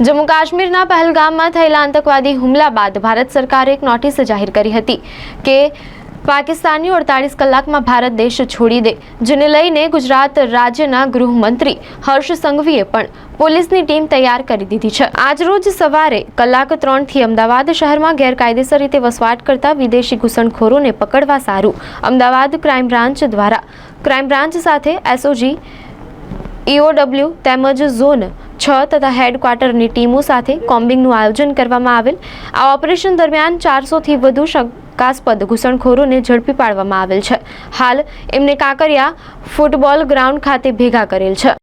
જમ્મુ કાશ્મીરના પહેલગામમાં થયેલા આતંકવાદી હુમલા બાદ ભારત સરકારે એક નોટિસ જાહેર કરી હતી કે પાકિસ્તાનીઓ 48 કલાકમાં ભારત દેશ છોડી દે, જેને લઈને ગુજરાત રાજ્યના ગૃહમંત્રી હર્ષ સંઘવીએ પણ પોલીસની ટીમ તૈયાર કરી દીધી છે। આજરોજ સવારે કલાક 3થી અમદાવાદ શહેરમાં ગેરકાયદેસર રીતે વસવાટ કરતા વિદેશી ઘૂસણખોરોને પકડવા સારું અમદાવાદ ક્રાઇમ બ્રાન્ચ સાથે એસઓજી, EOW તેમજ ઝોન 6 તથા હેડક્વાર્ટરની ટીમો સાથે કોમ્બિંગનું આયોજન કરવામાં આવેલ। આ ઓપરેશન દરમિયાન 400થી વધુ શંકાસ્પદ ઘૂસણખોરોને ઝડપી પાડવામાં આવેલ છે। હાલ એમને કાંકરિયા ફૂટબોલ ગ્રાઉન્ડ ખાતે ભેગા કરેલ છે।